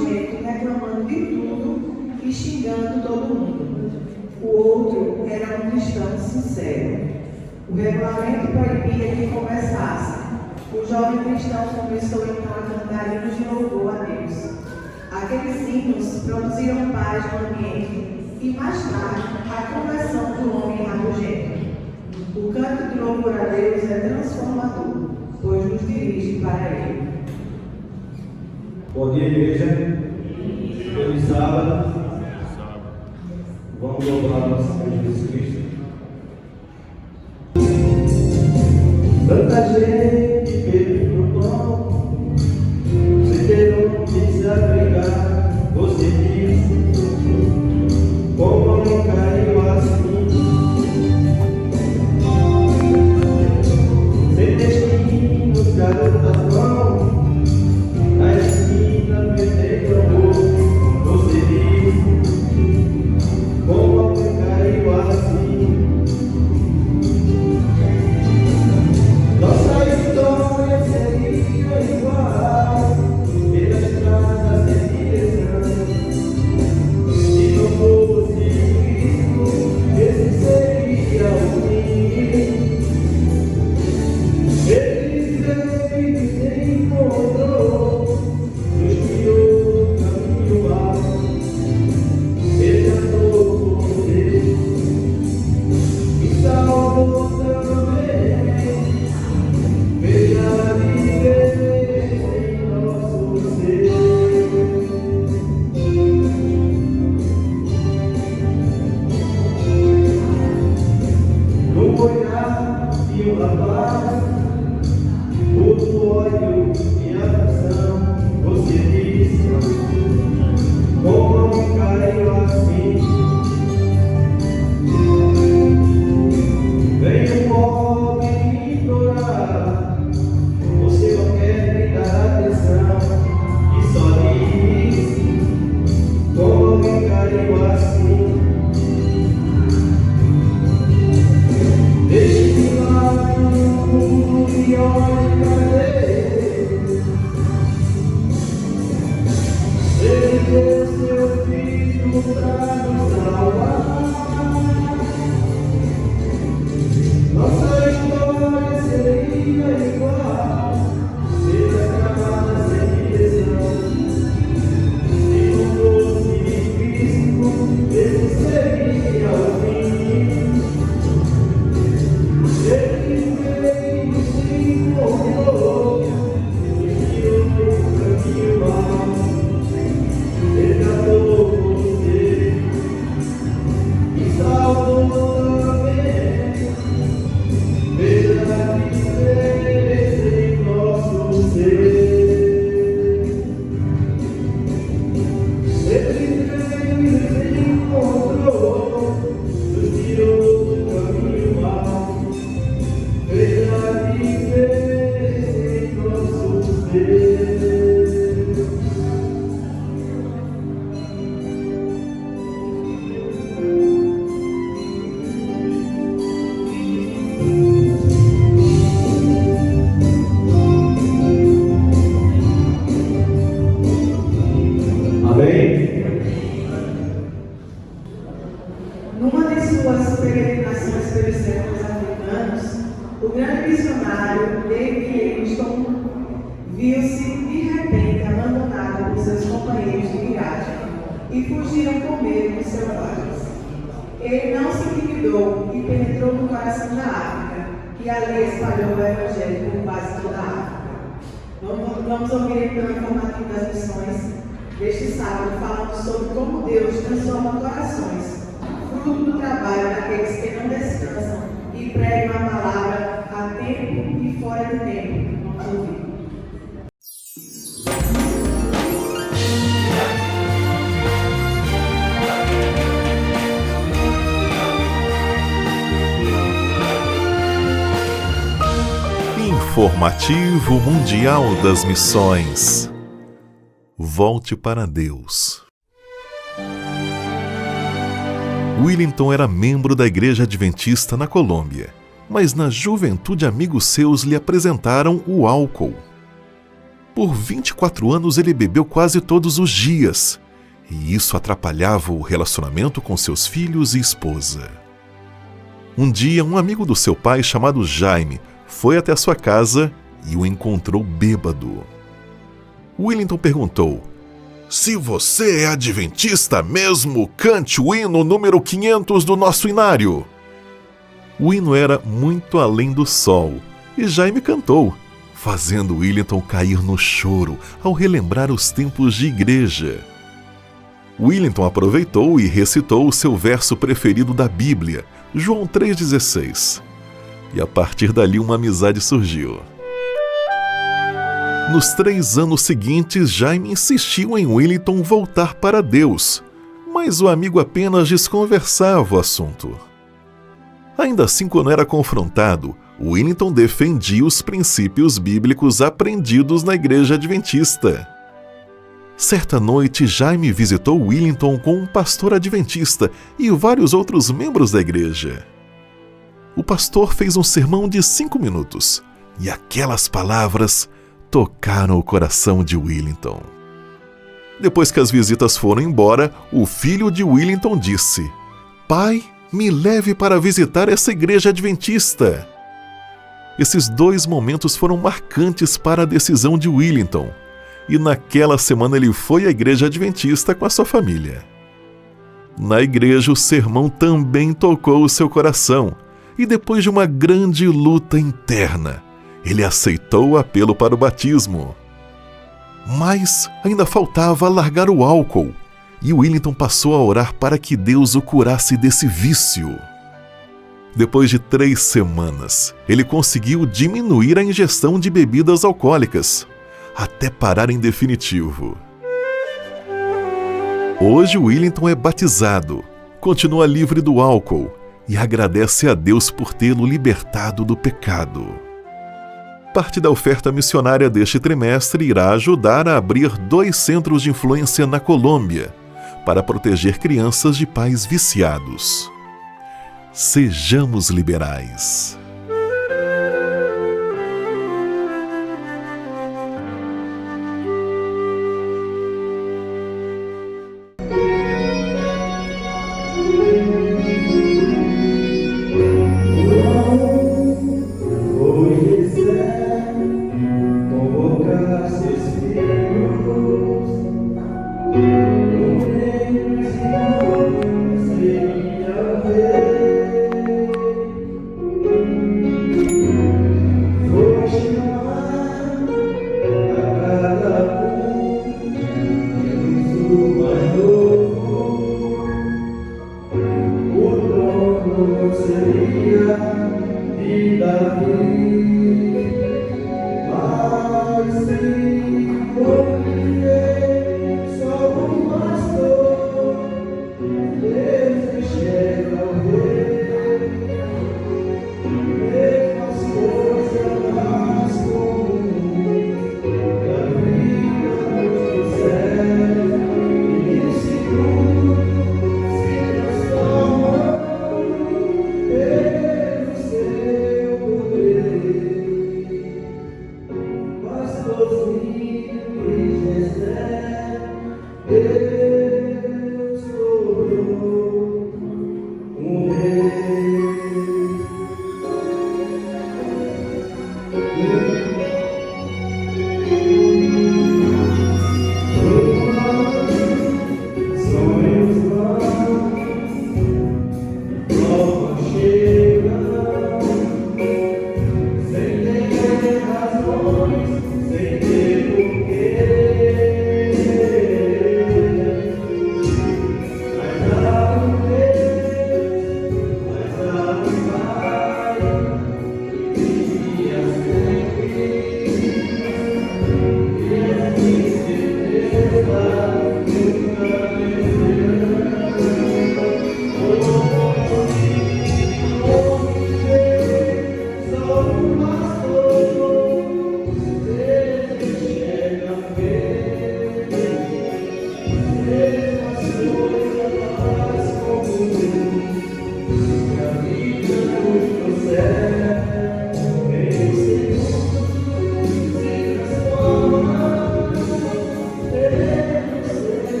rabugento, reclamando de tudo e xingando todo mundo. O outro era um cristão sincero. O regulamento proibia que conversasse. O jovem cristão começou então a cantar hinos de louvor a Deus. Aqueles hinos produziram paz no ambiente e, mais tarde, a conversão do homem rabugento. O canto de louvor a Deus é transformador, pois nos dirige para Ele. Bom dia, igreja. Feliz sábado. Vamos louvar nosso Senhor Jesus Cristo. Tanta gente pelo pão, sem ter onde se abrigar. Você disse, como não caiu assim, sem destinos, garota vão, na esquina vendendo amor. Você disse, como não caiu assim. Nossa história seria igual, pela estrada sem direção. Se não fosse Cristo, esse seria o fim. Ele veio e se encontrou, nos tirou do caminho mau. Resgatou você e salvou também. Veja a diferença em nosso ser. No olhar de um rapaz, todo ódio e aflição, você disse, como não caiu assim. Vem um pobre implorar, você não quer me dar atenção, e só diz, como me caiu assim. Deixe-me lá no mundo e olhe pra Deus. Ele deu seu filho pra nos salvar. Nossa história seria igual, pela estrada sem direção. Se não fosse Cristo, esse seria o fim. Ele veio e se encontrou, nos tirou do caminho mau. Resgatou você e salvou também. Veja a diferença em nosso ser. Ele veio e se encontrou, nos tirou do caminho mau. Veja a diferença em nosso ser. Amém? Numa de suas peregrinações pelos séculos africanos, o grande missionário David Livingstone viu-se de repente abandonado por seus companheiros de viagem e fugiram com medo dos selvagens. Ele não se intimidou e penetrou no coração da África e ali espalhou o Evangelho por quase toda a África. Vamos ouvir então o informativo das missões deste sábado, falando sobre como Deus transforma corações, fruto do trabalho daqueles que não descansam e pregam a palavra a tempo e fora de tempo. Vamos ouvir. Informativo Mundial das Missões. Volte para Deus. Willington era membro da Igreja Adventista na Colômbia, mas na juventude amigos seus lhe apresentaram o álcool. Por 24 anos ele bebeu quase todos os dias, e isso atrapalhava o relacionamento com seus filhos e esposa. Um dia, um amigo do seu pai, chamado Jaime, foi até sua casa e o encontrou bêbado. Willington perguntou: "Se você é adventista mesmo, cante o hino número 500 do nosso inário." O hino era Muito Além do Sol, e Jaime cantou, fazendo Willington cair no choro ao relembrar os tempos de igreja. Willington aproveitou e recitou o seu verso preferido da Bíblia, João 3,16. E a partir dali uma amizade surgiu. Nos 3 anos seguintes, Jaime insistiu em Willington voltar para Deus, mas o amigo apenas desconversava o assunto. Ainda assim, quando era confrontado, Willington defendia os princípios bíblicos aprendidos na igreja adventista. Certa noite, Jaime visitou Willington com um pastor adventista e vários outros membros da igreja. O pastor fez um sermão de 5 minutos, e aquelas palavras tocaram o coração de Willington. Depois que as visitas foram embora, o filho de Willington disse: "Pai, me leve para visitar essa igreja adventista." Esses 2 momentos foram marcantes para a decisão de Willington, e naquela semana ele foi à igreja adventista com a sua família. Na igreja, o sermão também tocou o seu coração, e depois de uma grande luta interna, ele aceitou o apelo para o batismo. Mas ainda faltava largar o álcool, e Willington passou a orar para que Deus o curasse desse vício. Depois de 3 semanas, ele conseguiu diminuir a ingestão de bebidas alcoólicas, até parar em definitivo. Hoje Willington é batizado, continua livre do álcool e agradece a Deus por tê-lo libertado do pecado. Parte da oferta missionária deste trimestre irá ajudar a abrir 2 centros de influência na Colômbia, para proteger crianças de pais viciados. Sejamos liberais.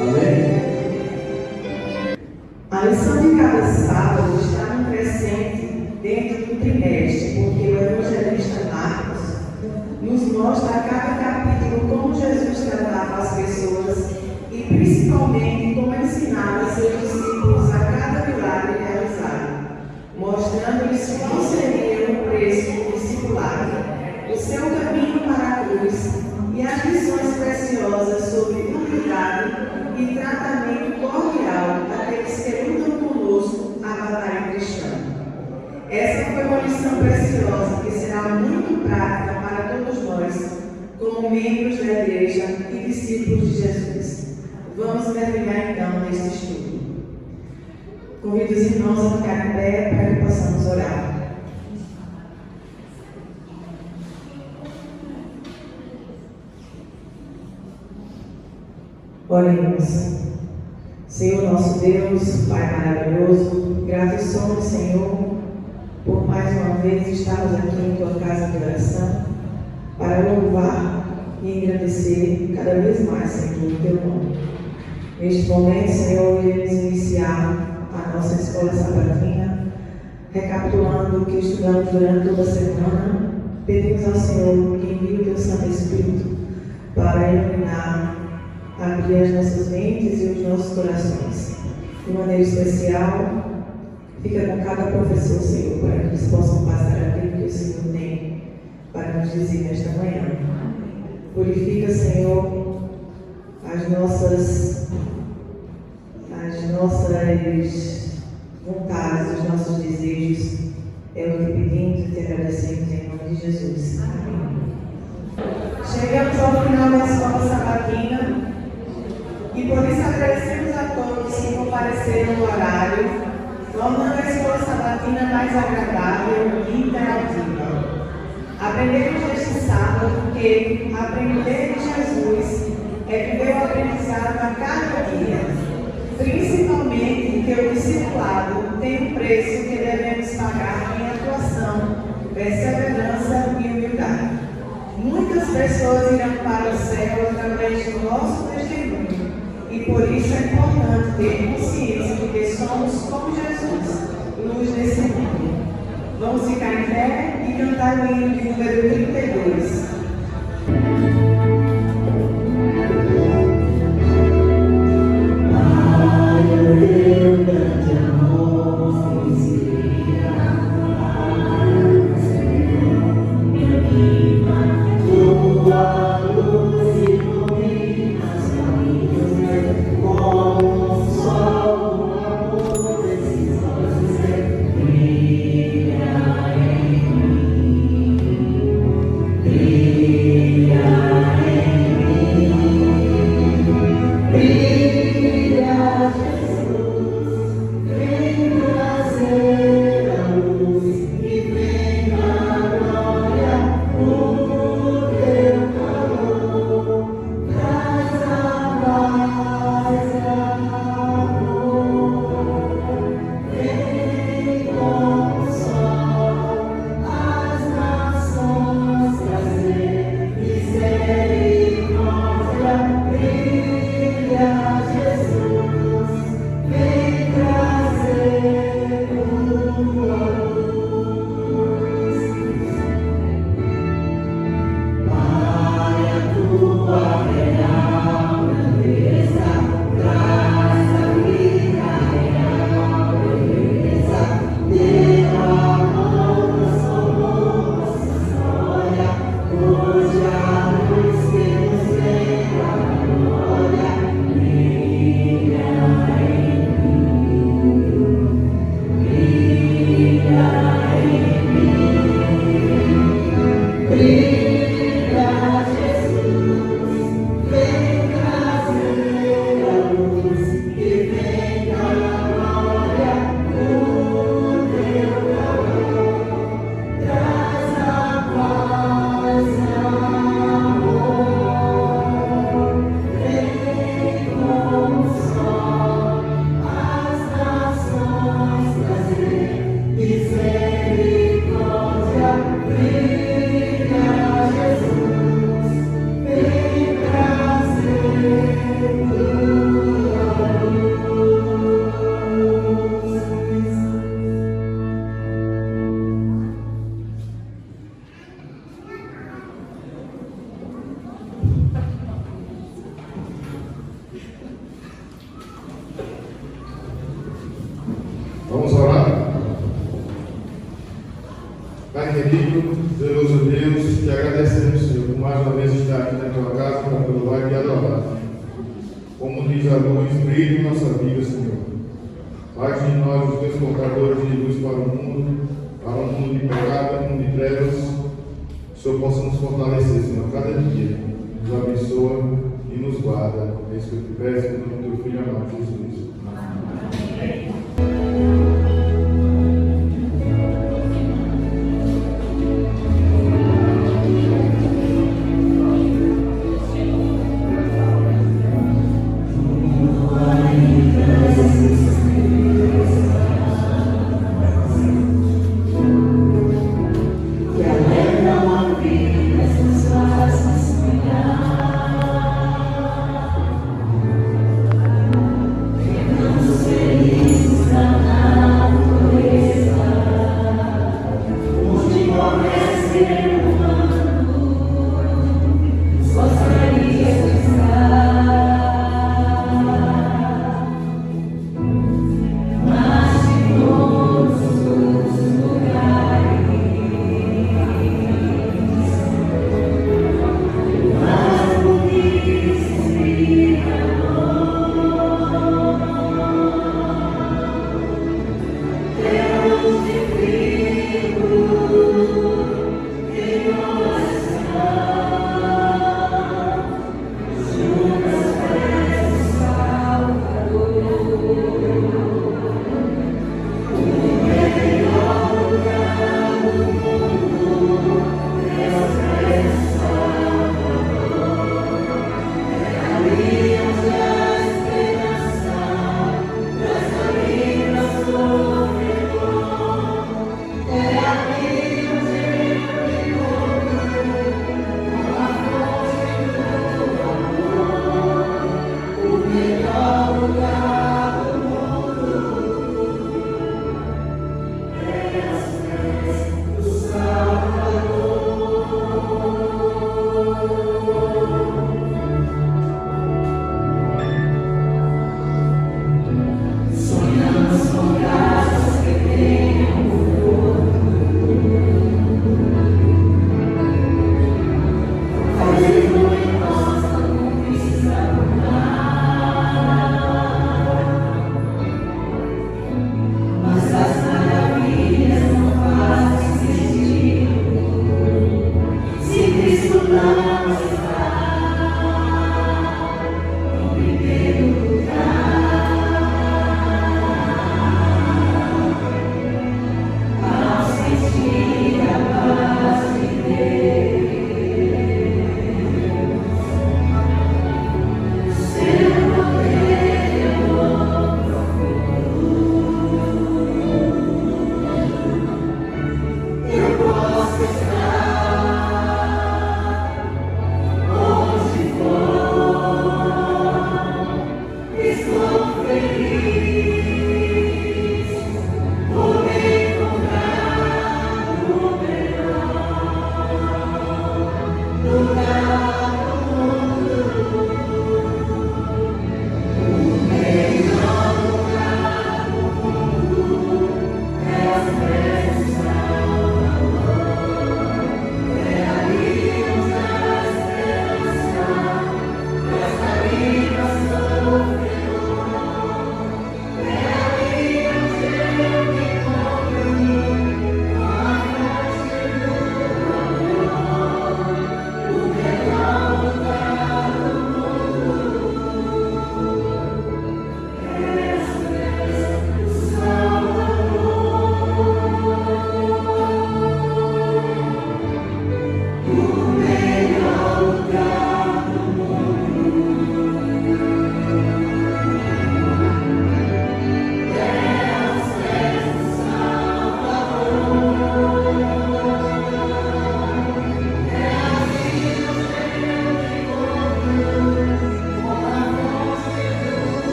Amém? A lição de cada sábado está no presente dentro do trimestre, porque o evangelista Marcos nos mostra a cada capítulo como Jesus tratava as pessoas e principalmente como ensinava seus discípulos a cada milagre realizado, mostrando-lhes qual seria o preço do discipulado, o seu caminho para a cruz e as lições preciosas sobre humildade e tratamento cordial daqueles que lutam conosco a batalha cristã. Essa foi uma lição preciosa que será muito prática para todos nós, como membros da Igreja e discípulos de Jesus. Vamos mergulhar então neste estudo. Convido os irmãos a ficar em pé para que possamos orar. Oremos. Senhor nosso Deus, Pai maravilhoso, gratos somos, Senhor, por mais uma vez estarmos aqui em Tua casa de oração para louvar e engrandecer cada vez mais, Senhor, o Teu nome. Neste momento, Senhor, iremos iniciar a nossa escola sabatina, recapitulando o que estudamos durante toda a semana. Pedimos ao Senhor que envie o Teu Santo Espírito para iluminar, abrir as nossas mentes e os nossos corações. De maneira especial, fica com cada professor, Senhor, para que eles possam passar aquilo que o Senhor tem para nos dizer nesta manhã. Purifica, Senhor, as nossas vontades, os nossos desejos. É o que pedimos e te agradecemos em nome de Jesus. Amém. Chegamos ao final da escola sabatina e por isso agradecemos a todos que compareceram no horário, tornando a escola sabatina mais agradável e interativa. Aprendemos neste sábado que aprender de Jesus é viver o aprendizado a cada dia, principalmente que o discipulado tem um preço que devemos pagar em atuação, perseverança e humildade. Muitas pessoas irão para o céu através do nosso testemunho e por isso é importante ter consciência de que somos como Jesus, luz desse mundo. Vamos ficar em pé e cantar o hino de número 32. Misericórdia, brilha. querido, zeloso Deus, te agradecemos, Senhor, por mais uma vez estar aqui na tua casa para te louvar e te adorar. Como diz a luz, brilhe em nossa vida, Senhor. Faz de nós os teus portadores de luz para um mundo de pecado, um mundo de trevas. Que o Senhor possa nos fortalecer, Senhor, cada dia. Nos abençoa e nos guarda. É isso que eu te peço, em nome do teu Filho amado, Jesus. Amém. Deus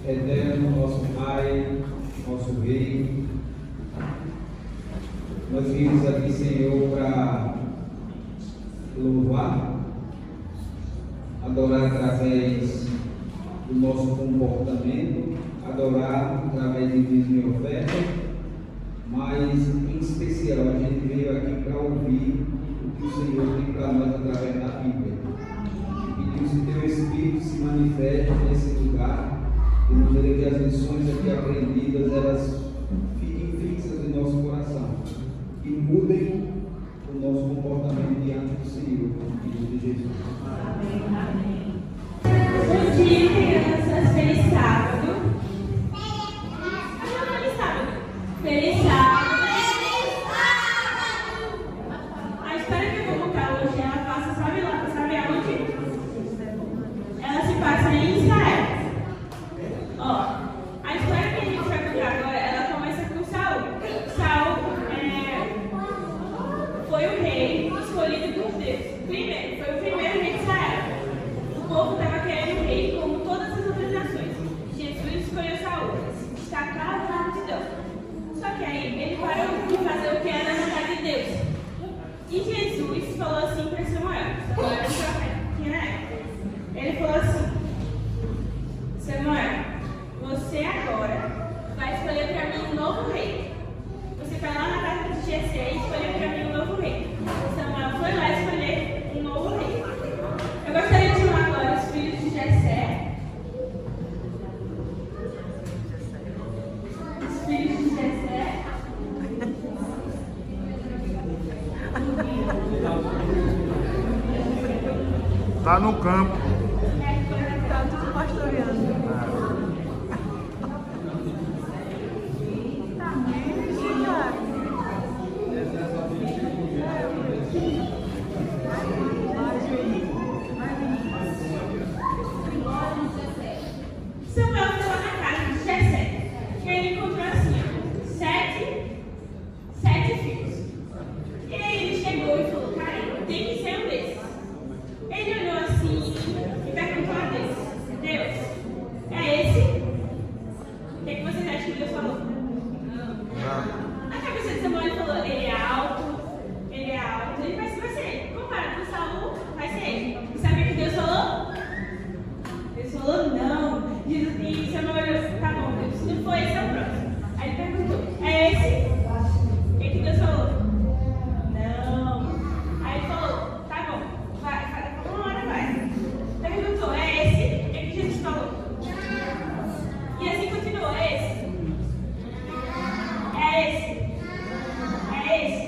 Eterno, nosso Pai, nosso Rei, nós vimos aqui, Senhor, para louvar, adorar através do nosso comportamento, adorar através de dízimo e oferta, mas em especial a gente veio aqui para ouvir o que o Senhor tem para nós através da Bíblia. Pedimos que Teu Espírito se manifeste nesse lugar, de maneira que as lições aqui aprendidas, elas fiquem fixas em nosso coração e mudem o nosso comportamento diante do Senhor, no nome de Jesus. Amém, amém. Bom dia, crianças. Feliz sábado. Feliz sábado. Feliz sábado. A história que eu vou contar hoje, ela passa, sabe aonde? Ela se passa em Israel. Ó, a história que a gente vai contar agora, ela começa com Saul. Saul foi o rei escolhido por Deus. Foi o primeiro rei de Israel. O povo estava querendo um rei, como todas as outras nações. Jesus escolheu Saul para se destacar da multidão. Só que aí ele parou de fazer o que era da vontade de Deus. E Jesus falou assim para Samuel, era o profeta que na época. Ele falou assim: Samuel, você agora vai escolher para mim um novo rei. Você vai lá na casa de Jessé e escolher para mim um novo rei. Samuel foi lá escolher um novo rei. Eu gostaria de chamar agora os filhos de Jessé. Os filhos de Jessé. Está no campo. Está tudo pastoreando. Tá mesmo, cara. Samuel estava na casa de Jessé, e ele encontrou assim, sete filhos. E aí ele chegou e falou, cara, tem que ser um desses. Ele olhou assim e perguntou a Deus, Deus, é esse? O que vocês acham que Deus falou? Na cabeça de Samuel ele falou, ele é alto, ele vai ser ele. Comparado com Saul, vai ser ele. E sabe o que Deus falou? Deus falou, não. E Samuel olhou, tá bom, Deus, se não for esse, é o próximo. Aí ele perguntou, é esse? O que Deus falou? Não. Aí ele falou, tá bom, vai, uma hora vai. Perguntou, é esse? O que Jesus falou? E assim continuou, é esse? É esse? É esse?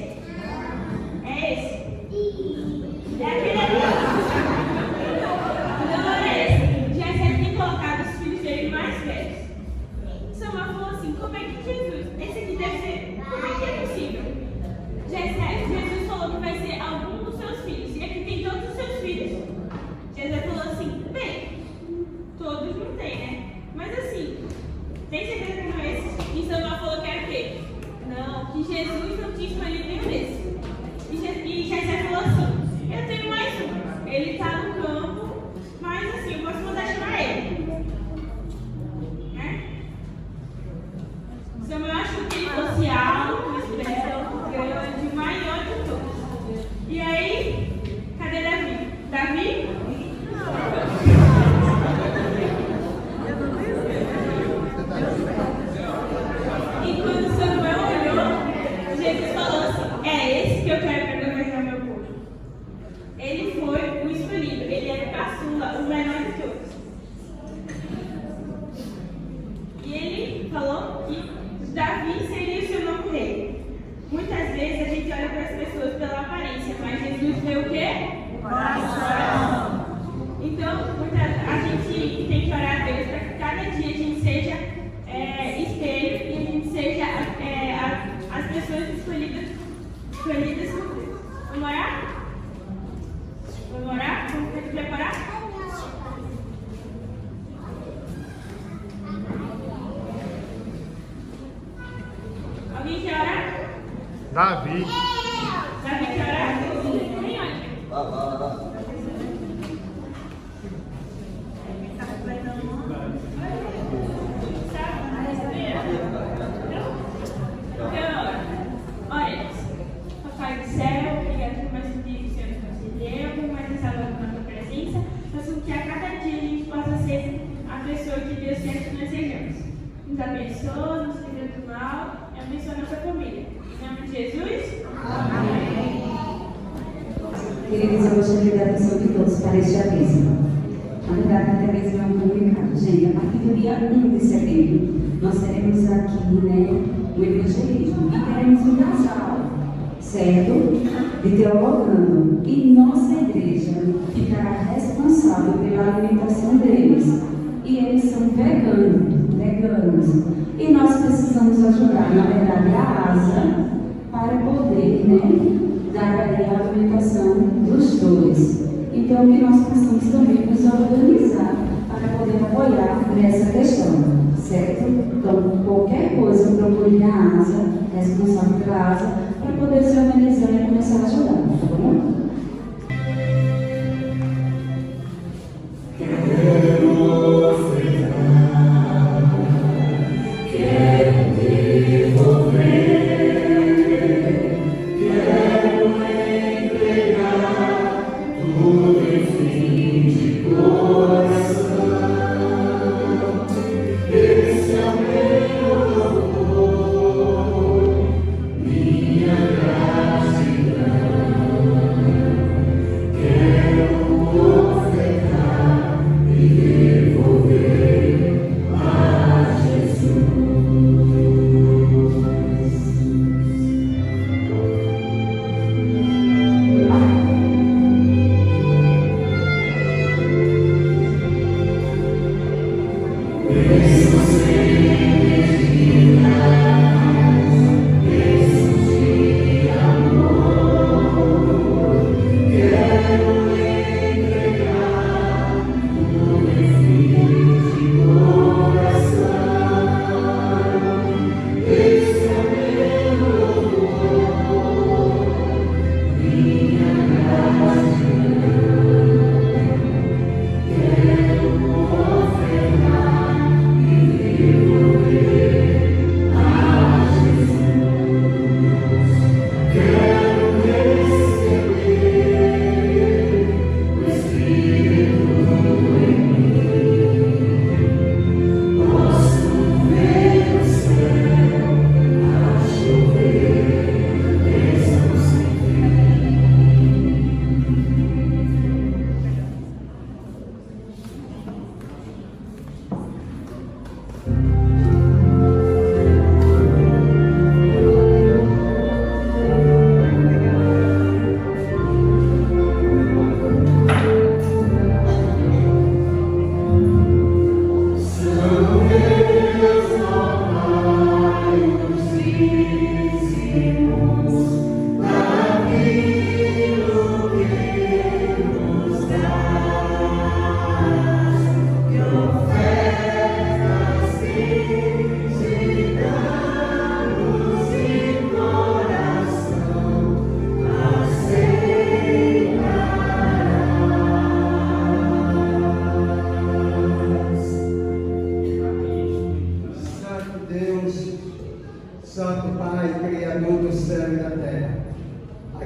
É esse? É aquele ali? Não era esse. Jessé tinha colocado os filhos dele mais velhos. Samuel falou assim, como é que Jesus, esse aqui deve ser, como é que é possível? Jesus falou que vai ser algum dos seus filhos, e aqui tem todos os seus filhos. Jessé falou assim, bem, todos não tem, né? Mas assim, tem certeza que não é esse? E Samuel falou que era o quê? Não, que Jesus não tinha escolhido nenhum desses. E Jessé falou assim, eu tenho mais um, ele está no campo, mas assim, eu posso mandar chamar ele. Né? Samuel achou que ele fosse alto, esperto, grande, o maior de todos. E aí, cadê Davi? Davi? E quando Samuel olhou, Jesus falou assim, é esse que eu quero para governar meu povo. Ele foi o escolhido, ele era o caçula, o menor de todos. E ele falou que Davi seria o seu novo rei. Muitas vezes a gente olha para as pessoas pela aparência, mas Jesus vê o quê? O coração. Então, a gente tem que orar a Deus para que cada dia a gente seja espelho e a gente seja as pessoas escolhidas por Deus. Vamos orar? Vamos orar? Vamos ter que preparar? Alguém quer orar? Davi. Davi quer orar? Vem, olha. Olha, Papai do céu, obrigado por mais um dia que o Senhor nos concedeu, por mais essa hora na tua presença. Faça com que a cada dia a gente possa ser a pessoa que Deus quer que nós sejamos. Nos abençoa, nos livra do mal e abençoa a nossa família. Em nome de Jesus. Amém. Queridos, eu gostaria da atenção de todos para este aviso. Na verdade, até mesmo é um comunicado. Gente, a partir do dia 1 de setembro, nós teremos aqui, o evangelismo e teremos um casal, certo? De teologando. E nossa igreja ficará responsável pela alimentação deles. E eles são veganos. E nós precisamos ajudar, na verdade, a ASA para poder, dar aí a alimentação dos dois. Então, que nós possamos também nos organizar para poder apoiar nessa questão, certo? Então, qualquer coisa, procure a ASA, responsável pela ASA, para poder se organizar e começar a ajudar, tá bom? Minha gratidão.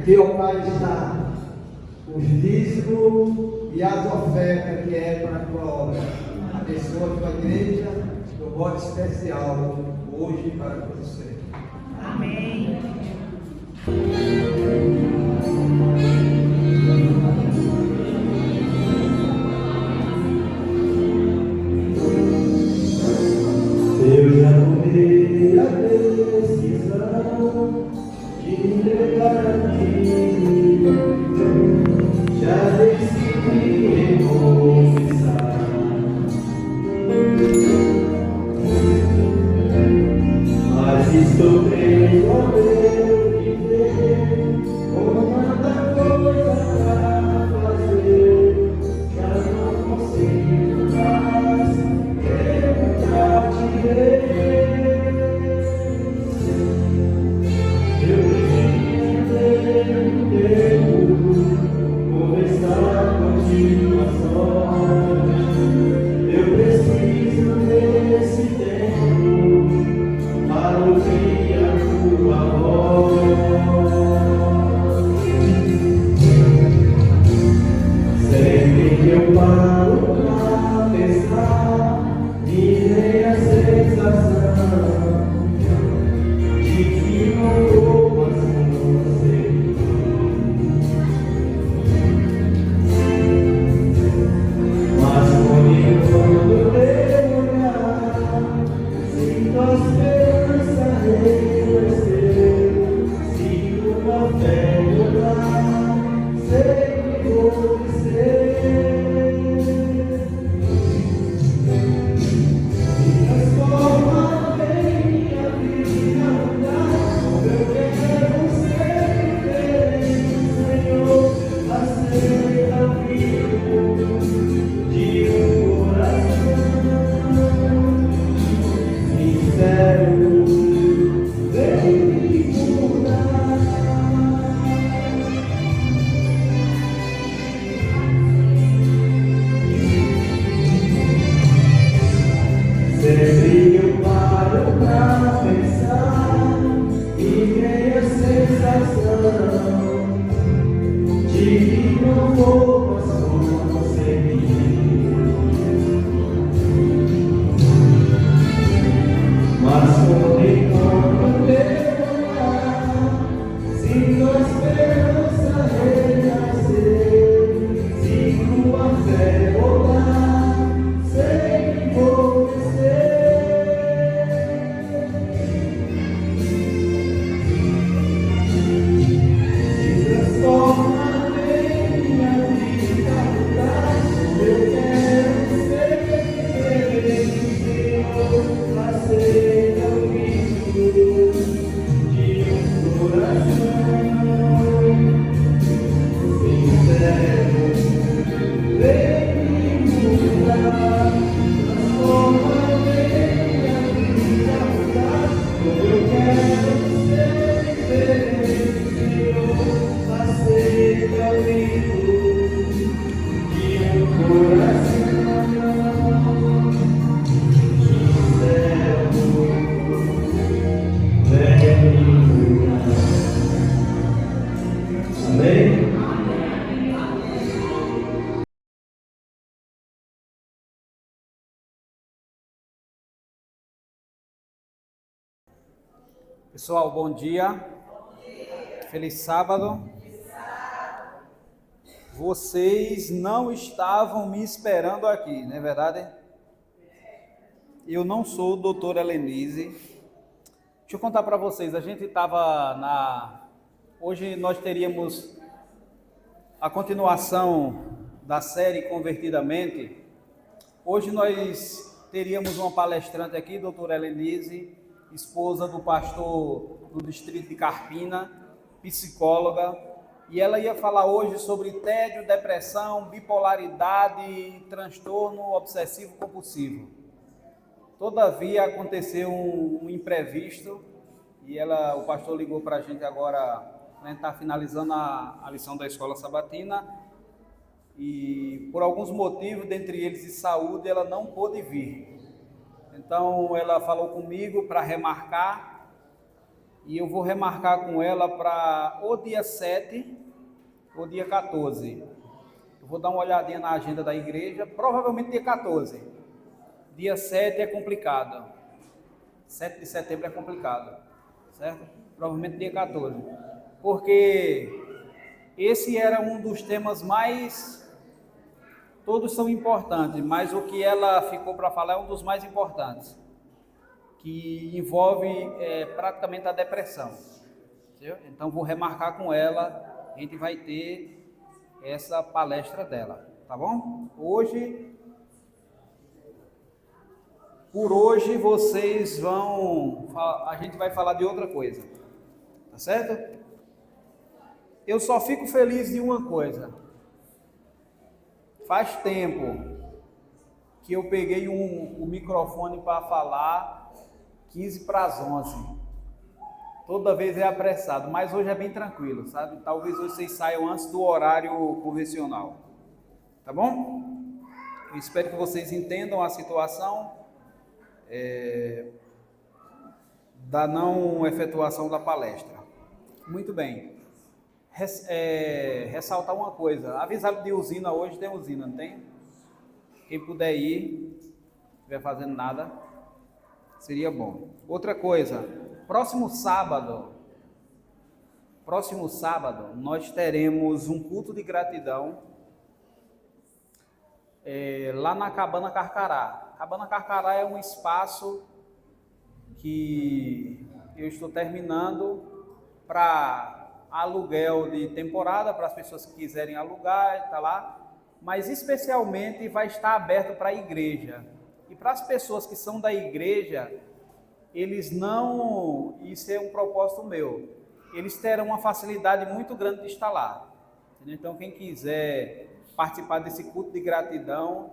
Aqui, ó Pai, está os dízimos e as ofertas que é para a tua obra. Abençoa a tua igreja, do modo especial, hoje e para todos sempre. Amém. Eu já tomei a decisão de me entregar a ti, já decidi recomeçar. Mas estou preso ao meu viver, com tanta coisa pra fazer, já não consigo mais. Eu preciso ter um tempo, conversar contigo a sós. Eu preciso desse tempo para ouvir a tua voz. Sempre que eu paro pra pensar, me vem a sensação de que não vou mais com você. Mas comigo quando eu olhar, sinto a esperança renascer, sinto uma fé mudar, sei que vou vencer. Sempre eu paro pra pensar e vem a sensação de que não vou mais conseguir. Mas por enquanto eu olhar, sinto a esperança renascer, sinto a fé voltar, sei que vou vencer. Pessoal, bom dia. Feliz sábado. Vocês não estavam me esperando aqui, não é verdade? Eu não sou o doutor Helenise. Deixa eu contar para vocês, a gente estava Hoje nós teríamos a continuação da série Convertidamente. Hoje nós teríamos uma palestrante aqui, doutora Helenise, esposa do pastor do distrito de Carpina, psicóloga, e ela ia falar hoje sobre tédio, depressão, bipolaridade e transtorno obsessivo compulsivo. Todavia aconteceu um imprevisto e o pastor ligou para a gente agora, a gente está finalizando a lição da escola sabatina, e por alguns motivos, dentre eles de saúde, ela não pôde vir. Então ela falou comigo para remarcar, e eu vou remarcar com ela para o dia 7 ou dia 14. Eu vou dar uma olhadinha na agenda da igreja, provavelmente dia 14. Dia 7 é complicado. 7 de setembro é complicado, certo? Provavelmente dia 14. Porque esse era um dos temas mais... Todos são importantes, mas o que ela ficou para falar é um dos mais importantes, que envolve praticamente a depressão. Certo? Então vou remarcar com ela, a gente vai ter essa palestra dela, tá bom? Por hoje vocês a gente vai falar de outra coisa, tá certo? Eu só fico feliz de uma coisa. Faz tempo que eu peguei o microfone para falar 15 para as 11. Toda vez é apressado, mas hoje é bem tranquilo, sabe? Talvez hoje vocês saiam antes do horário convencional, tá bom? Eu espero que vocês entendam a situação da não efetuação da palestra. Muito bem. Ressaltar uma coisa, avisado de usina hoje, tem usina, não tem? Quem puder ir, não estiver fazendo nada, seria bom. Outra coisa, próximo sábado, nós teremos um culto de gratidão lá na Cabana Carcará. Cabana Carcará é um espaço que eu estou terminando para aluguel de temporada, para as pessoas que quiserem alugar, está lá, mas especialmente vai estar aberto para a igreja. E para as pessoas que são da igreja, isso é um propósito meu, eles terão uma facilidade muito grande de estar lá. Então quem quiser participar desse culto de gratidão,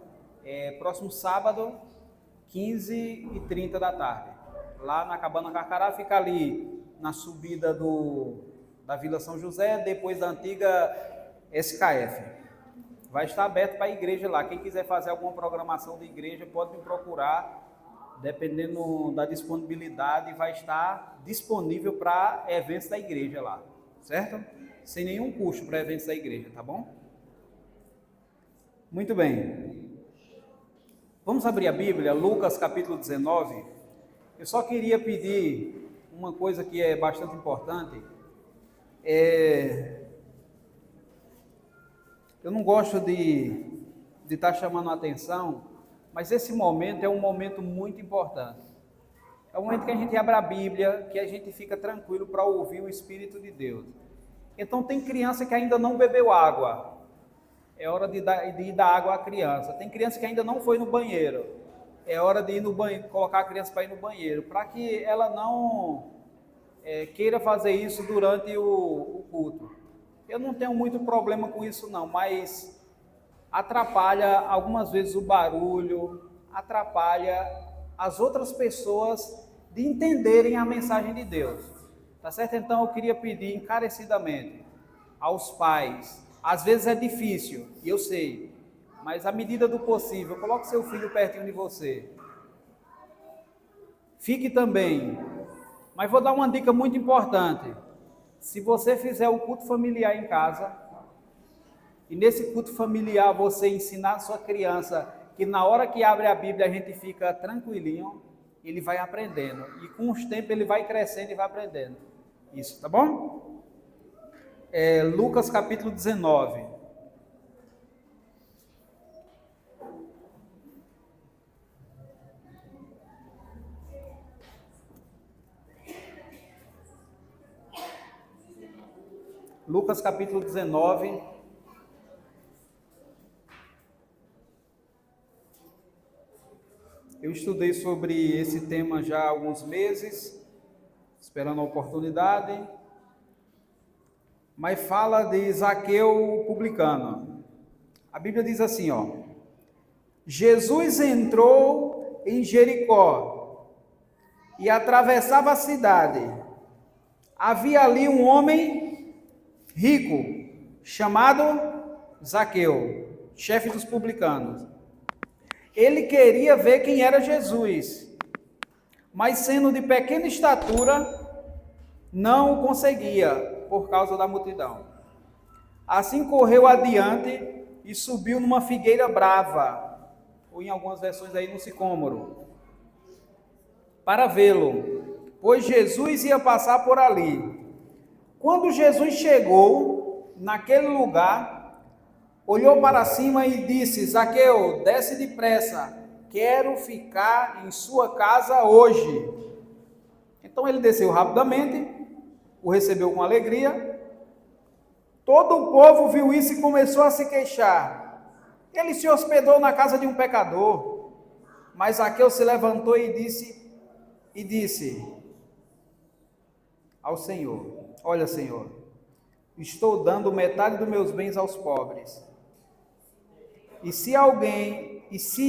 próximo sábado, 15h30 da tarde, lá na Cabana Carcará, fica ali na subida da Vila São José, depois da antiga SKF. Vai estar aberto para a igreja lá. Quem quiser fazer alguma programação de igreja, pode me procurar, dependendo da disponibilidade, vai estar disponível para eventos da igreja lá, certo? Sem nenhum custo para eventos da igreja, tá bom? Muito bem. Vamos abrir a Bíblia, Lucas capítulo 19. Eu só queria pedir uma coisa que é bastante importante. Eu não gosto de estar chamando a atenção, mas esse momento é um momento muito importante. É um momento que a gente abre a Bíblia, que a gente fica tranquilo para ouvir o Espírito de Deus. Então tem criança que ainda não bebeu água, é hora de ir dar água à criança. Tem criança que ainda não foi no banheiro, é hora de ir no banheiro, colocar a criança para ir no banheiro, para que ela não queira fazer isso durante o culto. Eu não tenho muito problema com isso não, mas atrapalha algumas vezes o barulho, atrapalha as outras pessoas de entenderem a mensagem de Deus, tá certo? Então eu queria pedir encarecidamente aos pais, às vezes é difícil, e eu sei, mas à medida do possível, coloque seu filho pertinho de você, fique também. Mas vou dar uma dica muito importante. Se você fizer o culto familiar em casa, e nesse culto familiar você ensinar a sua criança que na hora que abre a Bíblia a gente fica tranquilinho, ele vai aprendendo. E com os tempos ele vai crescendo e vai aprendendo. Isso, tá bom? Lucas capítulo 19. Lucas capítulo 19, eu estudei sobre esse tema já há alguns meses, esperando a oportunidade, mas fala de Zaqueu publicano. A Bíblia diz assim, ó: Jesus entrou em Jericó e atravessava a cidade. Havia ali um homem rico, chamado Zaqueu, chefe dos publicanos. Ele queria ver quem era Jesus, mas sendo de pequena estatura, não o conseguia por causa da multidão. Assim correu adiante e subiu numa figueira brava, ou em algumas versões aí no sicômoro, para vê-lo, pois Jesus ia passar por ali. Quando Jesus chegou naquele lugar, olhou para cima e disse: Zaqueu, desce depressa, quero ficar em sua casa hoje. Então ele desceu rapidamente, o recebeu com alegria. Todo o povo viu isso e começou a se queixar. Ele se hospedou na casa de um pecador. Mas Zaqueu se levantou e disse ao Senhor: Olha, Senhor, estou dando metade dos meus bens aos pobres. E se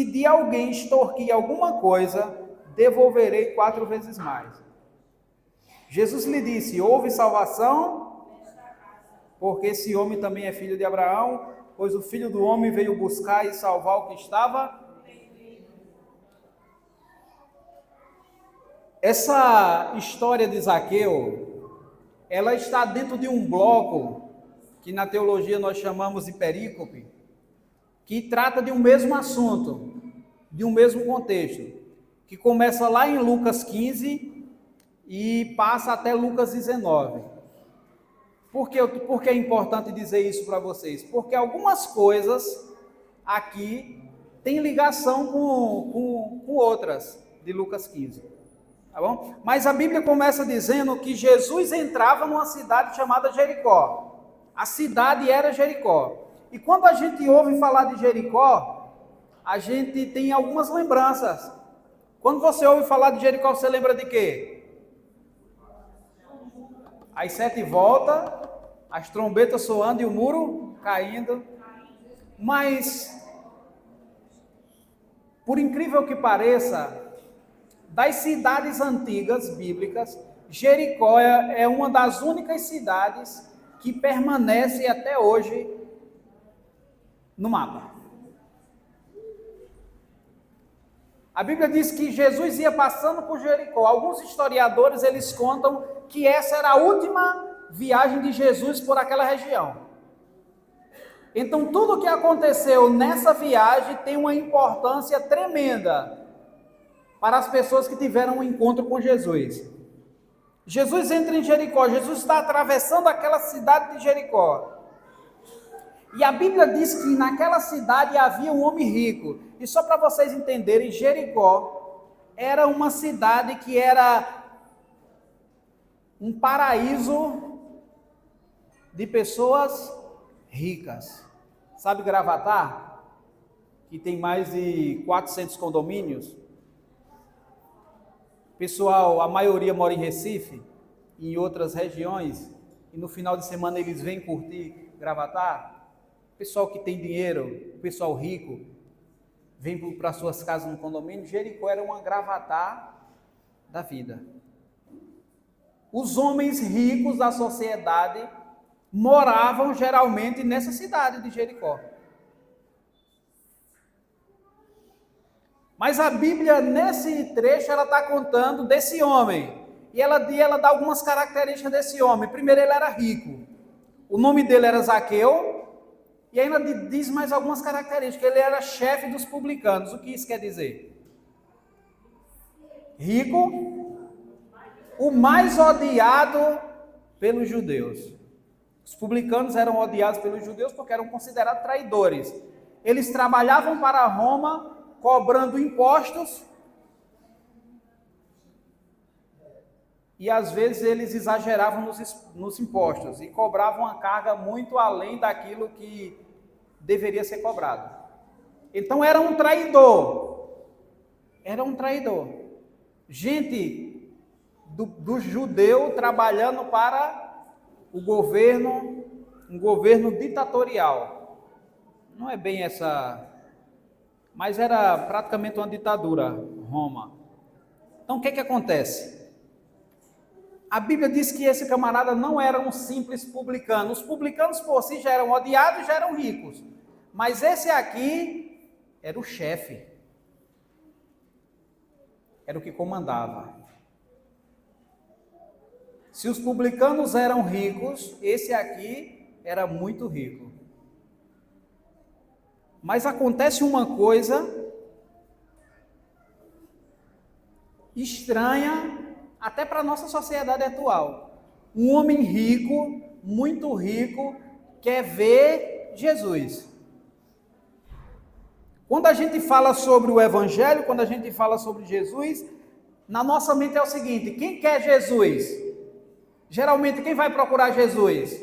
de alguém extorquir alguma coisa, devolverei 4 vezes mais. Jesus lhe disse: houve salvação, porque esse homem também é filho de Abraão, pois o Filho do Homem veio buscar e salvar o que estava. Essa história de Zaqueu, ela está dentro de um bloco que na teologia nós chamamos de perícope, que trata de um mesmo assunto, de um mesmo contexto, que começa lá em Lucas 15 e passa até Lucas 19. Por que é importante dizer isso para vocês? Porque algumas coisas aqui têm ligação com outras de Lucas 15. Tá bom? Mas a Bíblia começa dizendo que Jesus entrava numa cidade chamada Jericó. A cidade era Jericó. E quando a gente ouve falar de Jericó, a gente tem algumas lembranças. Quando você ouve falar de Jericó, você lembra de quê? As 7 voltas, as trombetas soando e o muro caindo. Mas, por incrível que pareça, das cidades antigas bíblicas, Jericó é uma das únicas cidades que permanece até hoje no mapa. A Bíblia diz que Jesus ia passando por Jericó. Alguns historiadores, eles contam que essa era a última viagem de Jesus por aquela região. Então, tudo o que aconteceu nessa viagem tem uma importância tremenda para as pessoas que tiveram um encontro com Jesus. Jesus entra em Jericó, Jesus está atravessando aquela cidade de Jericó. E a Bíblia diz que naquela cidade havia um homem rico. E só para vocês entenderem, Jericó era uma cidade que era um paraíso de pessoas ricas. Sabe Gravatar? Que tem mais de 400 condomínios. Pessoal, a maioria mora em Recife, em outras regiões, e no final de semana eles vêm curtir Gravatar. Pessoal que tem dinheiro, pessoal rico, vem para suas casas no condomínio. Jericó era uma Gravatar da vida. Os homens ricos da sociedade moravam geralmente nessa cidade de Jericó. Mas a Bíblia, nesse trecho, ela está contando desse homem. E ela dá algumas características desse homem. Primeiro, ele era rico. O nome dele era Zaqueu. E ainda diz mais algumas características. Ele era chefe dos publicanos. O que isso quer dizer? Rico, o mais odiado pelos judeus. Os publicanos eram odiados pelos judeus porque eram considerados traidores. Eles trabalhavam para Roma, cobrando impostos, e às vezes eles exageravam nos impostos e cobravam uma carga muito além daquilo que deveria ser cobrado. Então era um traidor. Gente do judeu trabalhando para o governo, um governo ditatorial. Não é bem essa, mas era praticamente uma ditadura, Roma. Então o que acontece? A Bíblia diz que esse camarada não era um simples publicano. Os publicanos por si já eram odiados e já eram ricos. Mas esse aqui era o chefe. Era o que comandava. Se os publicanos eram ricos, esse aqui era muito rico. Mas acontece uma coisa estranha até para a nossa sociedade atual. Um homem rico, muito rico, quer ver Jesus. Quando a gente fala sobre o Evangelho, quando a gente fala sobre Jesus, na nossa mente é o seguinte: quem quer Jesus? Geralmente, quem vai procurar Jesus?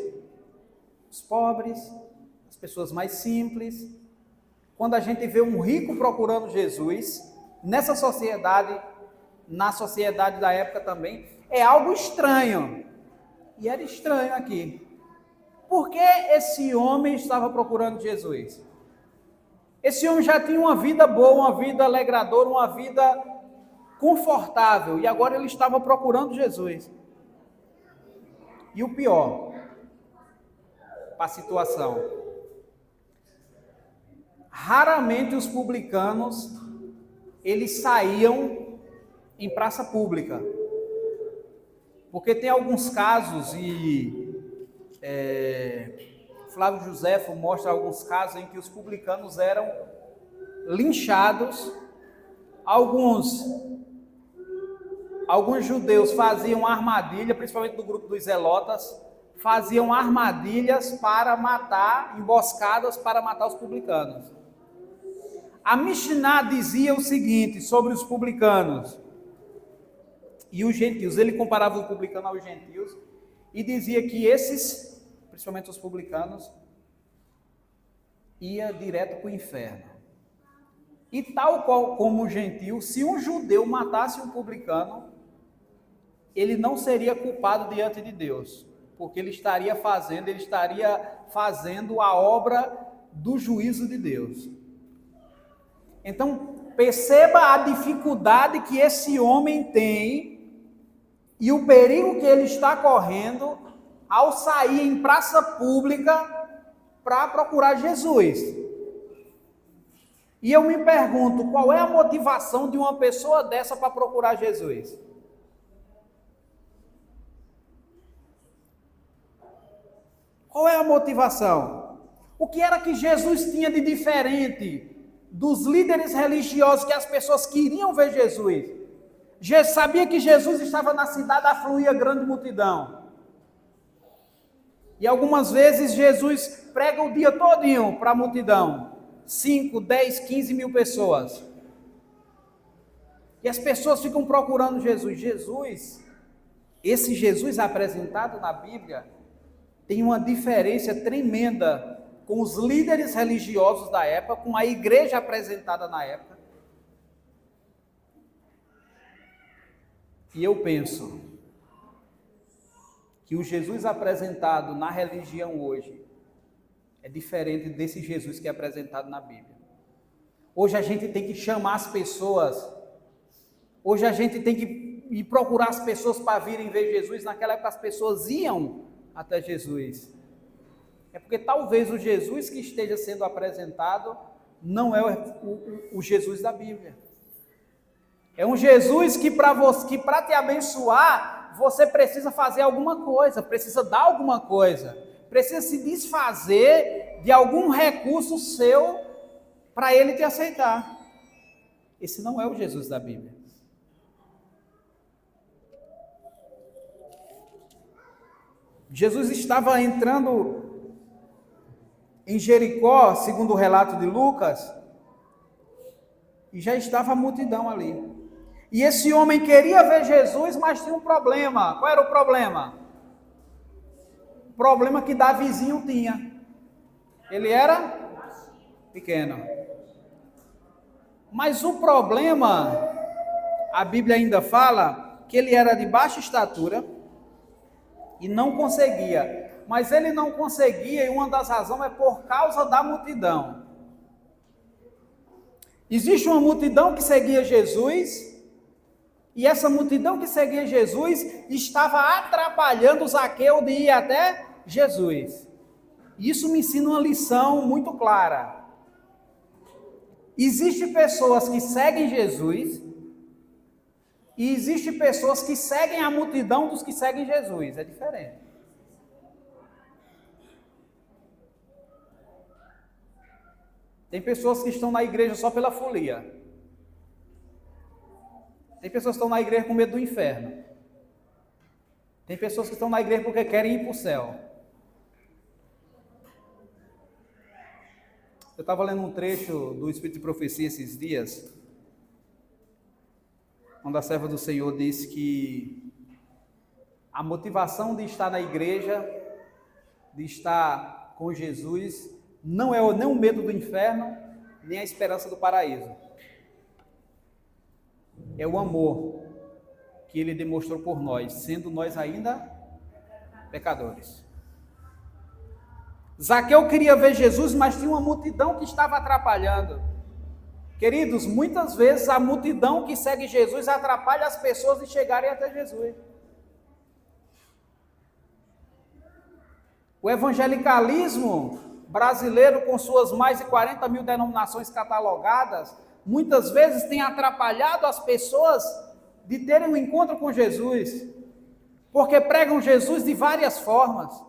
Os pobres, as pessoas mais simples. Quando a gente vê um rico procurando Jesus, nessa sociedade, na sociedade da época também, é algo estranho. E era estranho aqui. Por que esse homem estava procurando Jesus? Esse homem já tinha uma vida boa, uma vida alegradora, uma vida confortável, e agora ele estava procurando Jesus. E o pior, para a situação, raramente os publicanos, eles saíam em praça pública, porque tem alguns casos, e Flávio Joséfo mostra alguns casos em que os publicanos eram linchados. Alguns judeus faziam armadilha, principalmente do grupo dos zelotas, faziam armadilhas para matar, emboscadas para matar os publicanos. A Mishnah dizia o seguinte sobre os publicanos e os gentios. Ele comparava o publicano aos gentios e dizia que esses, principalmente os publicanos, ia direto para o inferno. E tal qual como o gentio, se um judeu matasse um publicano, ele não seria culpado diante de Deus, porque ele estaria fazendo a obra do juízo de Deus. Então, perceba a dificuldade que esse homem tem e o perigo que ele está correndo ao sair em praça pública para procurar Jesus. E eu me pergunto, qual é a motivação de uma pessoa dessa para procurar Jesus? Qual é a motivação? O que era que Jesus tinha de diferente dos líderes religiosos que as pessoas queriam ver Jesus? Sabia que Jesus estava na cidade, afluía grande multidão. E algumas vezes Jesus prega o dia todinho para a multidão. 5, 10, 15 mil pessoas. E as pessoas ficam procurando Jesus. Esse Jesus apresentado na Bíblia tem uma diferença tremenda com os líderes religiosos da época, com a igreja apresentada na época. E eu penso que o Jesus apresentado na religião hoje é diferente desse Jesus que é apresentado na Bíblia. Hoje a gente tem que chamar as pessoas, hoje a gente tem que ir procurar as pessoas para virem ver Jesus. Naquela época as pessoas iam até Jesus. É porque talvez o Jesus que esteja sendo apresentado não é o Jesus da Bíblia. É um Jesus que para te abençoar, você precisa fazer alguma coisa, precisa dar alguma coisa, precisa se desfazer de algum recurso seu para ele te aceitar. Esse não é o Jesus da Bíblia. Jesus estava entrando em Jericó, segundo o relato de Lucas, e já estava a multidão ali. E esse homem queria ver Jesus, mas tinha um problema. Qual era o problema? O problema que Davizinho tinha. Ele era pequeno. Mas o problema, a Bíblia ainda fala que ele era de baixa estatura e não conseguia. Mas ele não conseguia, e uma das razões é por causa da multidão. Existe uma multidão que seguia Jesus, e essa multidão que seguia Jesus estava atrapalhando Zaqueu de ir até Jesus. Isso me ensina uma lição muito clara. Existem pessoas que seguem Jesus E existem pessoas que seguem a multidão dos que seguem Jesus. É diferente. Tem pessoas que estão na igreja só pela folia. Tem pessoas que estão na igreja com medo do inferno. Tem pessoas que estão na igreja porque querem ir para o céu. Eu estava lendo um trecho do Espírito de Profecia esses dias, onde a serva do Senhor diz que a motivação de estar na igreja, de estar com Jesus, não é nem o medo do inferno, nem a esperança do paraíso. É o amor que ele demonstrou por nós, sendo nós ainda pecadores. Zaqueu queria ver Jesus, mas tinha uma multidão que estava atrapalhando. Queridos, muitas vezes a multidão que segue Jesus atrapalha as pessoas de chegarem até Jesus. O evangelicalismo brasileiro, com suas mais de 40 mil denominações catalogadas, muitas vezes tem atrapalhado as pessoas de terem um encontro com Jesus, porque pregam Jesus de várias formas.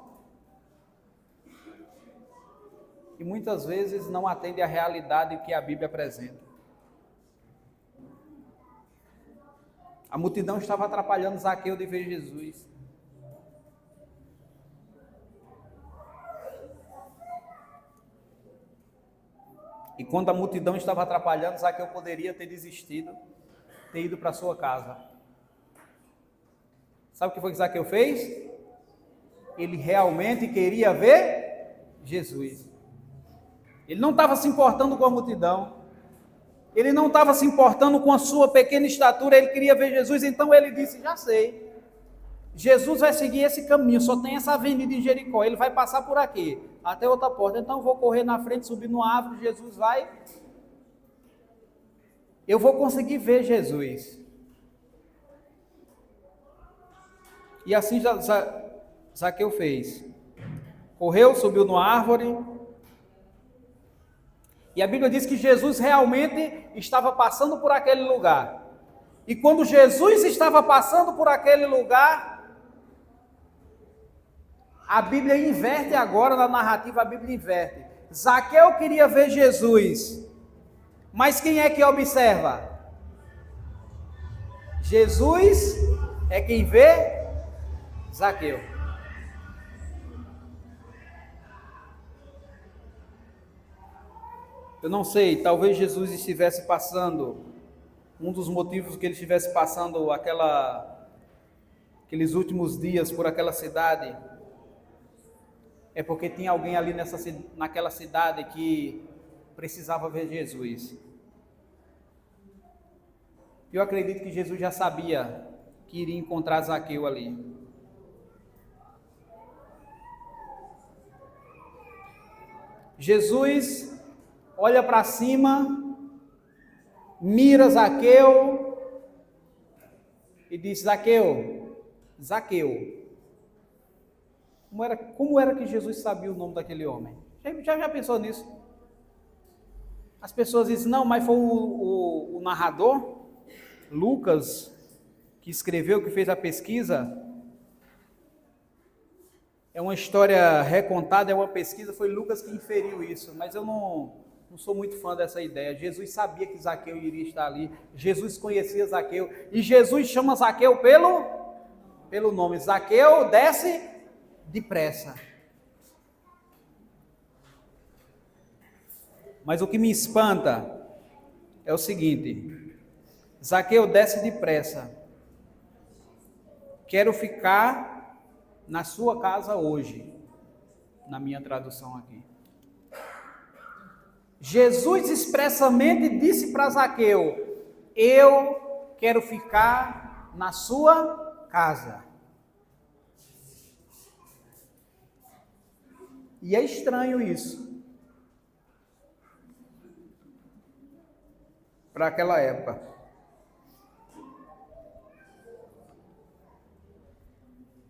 E muitas vezes não atende à realidade que a Bíblia apresenta. A multidão estava atrapalhando Zaqueu de ver Jesus. E quando a multidão estava atrapalhando, Zaqueu poderia ter desistido, ter ido para sua casa. Sabe o que foi que Zaqueu fez? Ele realmente queria ver Jesus. Ele não estava se importando com a multidão. Ele não estava se importando com a sua pequena estatura. Ele queria ver Jesus, então ele disse, já sei. Jesus vai seguir esse caminho, só tem essa avenida em Jericó, ele vai passar por aqui, até outra porta, então eu vou correr na frente, subir numa árvore, Jesus vai, eu vou conseguir ver Jesus. E assim Zaqueu fez, correu, subiu numa árvore, e a Bíblia diz que Jesus realmente estava passando por aquele lugar, e quando Jesus estava passando por aquele lugar, a Bíblia inverte agora na narrativa, a Bíblia inverte. Zaqueu queria ver Jesus, mas quem é que observa? Jesus é quem vê Zaqueu. Eu não sei, talvez Jesus estivesse passando, um dos motivos que ele estivesse passando aqueles últimos dias por aquela cidade, é porque tinha alguém ali naquela cidade que precisava ver Jesus. Eu acredito que Jesus já sabia que iria encontrar Zaqueu ali. Jesus olha para cima, mira Zaqueu e diz, Zaqueu, como era que Jesus sabia o nome daquele homem? Já pensou nisso? As pessoas dizem, não, mas foi o narrador, Lucas, que escreveu, que fez a pesquisa. É uma história recontada, é uma pesquisa, foi Lucas que inferiu isso, mas eu não sou muito fã dessa ideia. Jesus sabia que Zaqueu iria estar ali, Jesus conhecia Zaqueu, e Jesus chama Zaqueu pelo nome. Zaqueu, desce depressa. Mas o que me espanta é o seguinte, Zaqueu, desce depressa. Quero ficar na sua casa hoje, na minha tradução aqui. Jesus expressamente disse para Zaqueu, eu quero ficar na sua casa. E é estranho isso, para aquela época.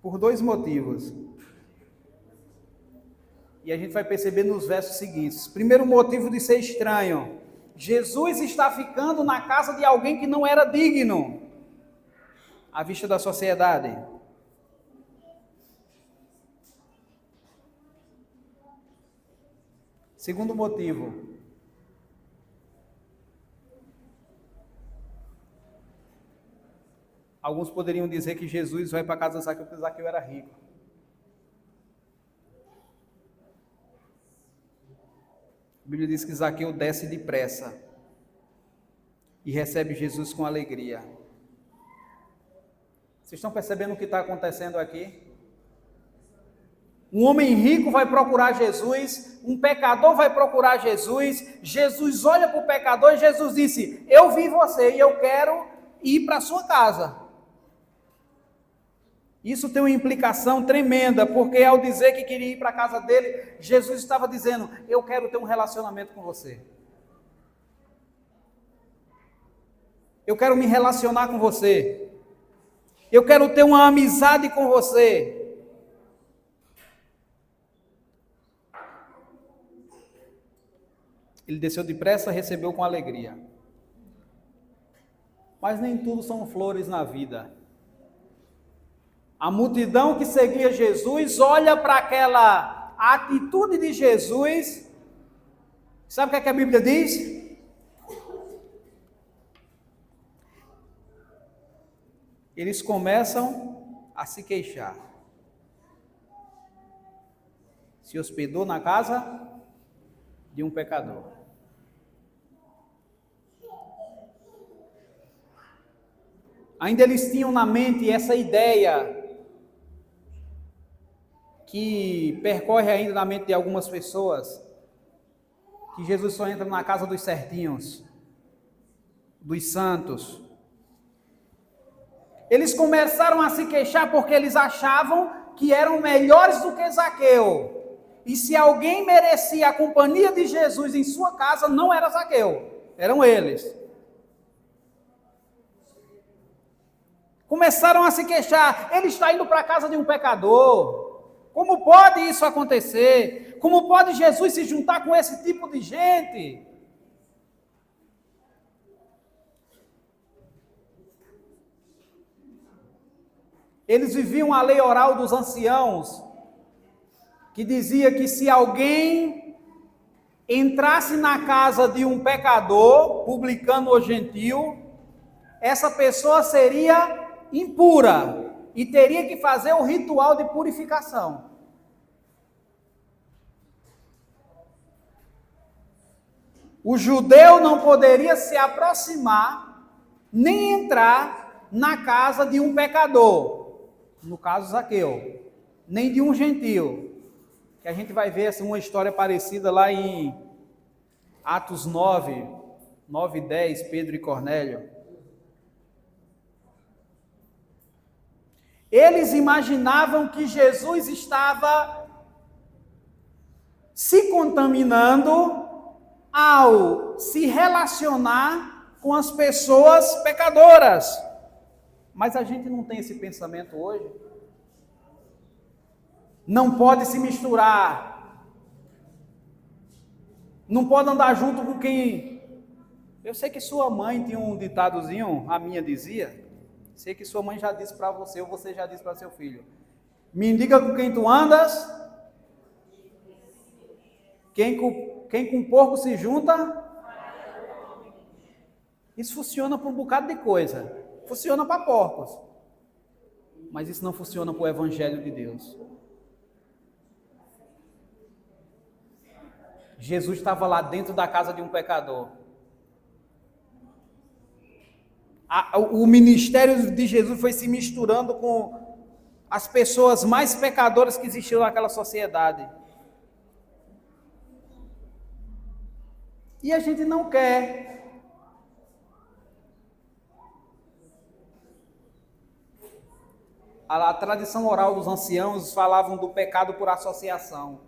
Por dois motivos. E a gente vai perceber nos versos seguintes. Primeiro motivo de ser estranho. Jesus está ficando na casa de alguém que não era digno. à vista da sociedade? Segundo motivo. Alguns poderiam dizer que Jesus vai para a casa de Zaqueu porque Zaqueu era rico. A Bíblia diz que Zaqueu desce depressa e recebe Jesus com alegria. Vocês estão percebendo o que está acontecendo aqui? Um homem rico vai procurar Jesus, um pecador vai procurar Jesus, Jesus olha para o pecador e Jesus disse: eu vi você e eu quero ir para a sua casa. Isso tem uma implicação tremenda, porque ao dizer que queria ir para a casa dele, Jesus estava dizendo: eu quero ter um relacionamento com você. Eu quero me relacionar com você. Eu quero ter uma amizade com você. Ele desceu depressa, recebeu com alegria. Mas nem tudo são flores na vida. A multidão que seguia Jesus olha para aquela atitude de Jesus. Sabe o que a Bíblia diz? Eles começam a se queixar. Se hospedou na casa de um pecador. Ainda eles tinham na mente essa ideia que percorre ainda na mente de algumas pessoas, que Jesus só entra na casa dos certinhos, dos santos. Eles começaram a se queixar porque eles achavam que eram melhores do que Zaqueu. E se alguém merecia a companhia de Jesus em sua casa, não era Zaqueu, eram eles. Começaram a se queixar: ele está indo para a casa de um pecador. Como pode isso acontecer? Como pode Jesus se juntar com esse tipo de gente? Eles viviam a lei oral dos anciãos, que dizia que se alguém entrasse na casa de um pecador, publicano ou gentil, essa pessoa seria impura e teria que fazer o ritual de purificação. O judeu não poderia se aproximar nem entrar na casa de um pecador, no caso Zaqueu, nem de um gentil, que a gente vai ver assim, uma história parecida lá em Atos 9 e 10, Pedro e Cornélio. Eles imaginavam que Jesus estava se contaminando ao se relacionar com as pessoas pecadoras. Mas a gente não tem esse pensamento hoje. Não pode se misturar. Não pode andar junto com quem... Eu sei que sua mãe tinha um ditadozinho, a minha dizia... Sei que sua mãe já disse para você, ou você já disse para seu filho: me indica com quem tu andas, quem com porco se junta. Isso funciona para um bocado de coisa. Funciona para porcos. Mas isso não funciona para o Evangelho de Deus. Jesus estava lá dentro da casa de um pecador. O ministério de Jesus foi se misturando com as pessoas mais pecadoras que existiam naquela sociedade. E a gente não quer. A tradição oral dos anciãos falavam do pecado por associação.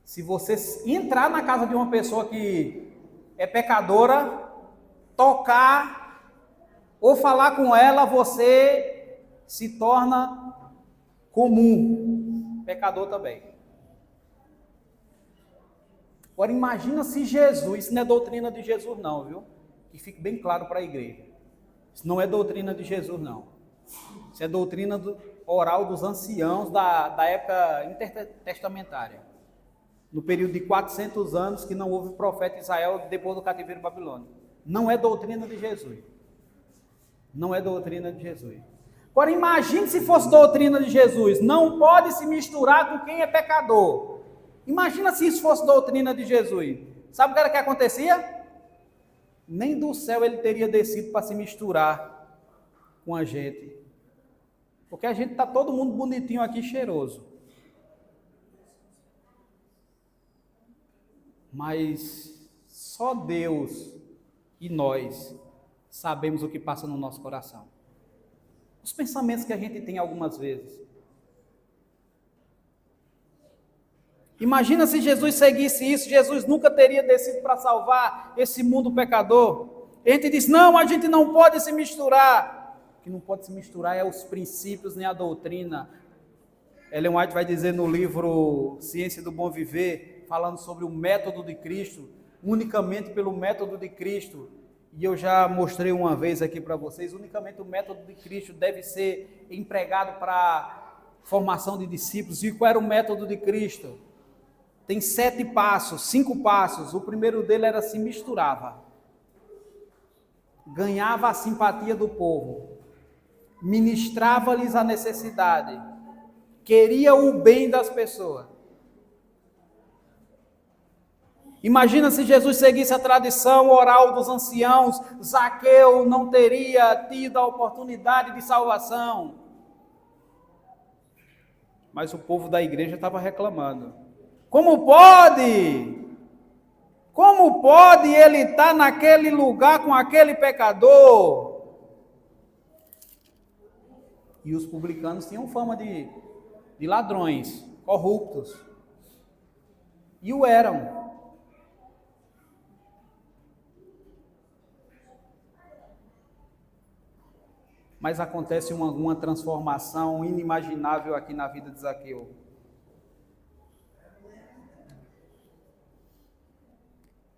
Se você entrar na casa de uma pessoa que é pecadora, tocar ou falar com ela, você se torna comum, pecador também. Agora imagina se Jesus, isso não é doutrina de Jesus não, viu? Que fique bem claro para a igreja. Isso não é doutrina de Jesus não. Isso é doutrina oral dos anciãos da época intertestamentária. No período de 400 anos que não houve profeta em Israel depois do cativeiro babilônico. Não é doutrina de Jesus. Não é doutrina de Jesus. Agora imagine se fosse doutrina de Jesus. Não pode se misturar com quem é pecador. Imagina se isso fosse doutrina de Jesus. Sabe o que era que acontecia? Nem do céu ele teria descido para se misturar com a gente. Porque a gente está todo mundo bonitinho aqui, cheiroso. Mas só Deus e nós sabemos o que passa no nosso coração. Os pensamentos que a gente tem algumas vezes. Imagina se Jesus seguisse isso, Jesus nunca teria descido para salvar esse mundo pecador. A gente diz, não, a gente não pode se misturar. O que não pode se misturar é os princípios nem a doutrina. Ellen White vai dizer no livro Ciência do Bom Viver, falando sobre o método de Cristo, unicamente pelo método de Cristo. E eu já mostrei uma vez aqui para vocês, unicamente o método de Cristo deve ser empregado para formação de discípulos. E qual era o método de Cristo? Tem 7 passos, 5 passos. O primeiro dele era se misturava. Ganhava a simpatia do povo. Ministrava-lhes a necessidade. Queria o bem das pessoas. Imagina se Jesus seguisse a tradição oral dos anciãos, Zaqueu não teria tido a oportunidade de salvação. Mas o povo da igreja estava reclamando. Como pode? Como pode ele estar naquele lugar com aquele pecador? E os publicanos tinham fama de ladrões, corruptos. E o eram. Mas acontece uma transformação inimaginável aqui na vida de Zaqueu.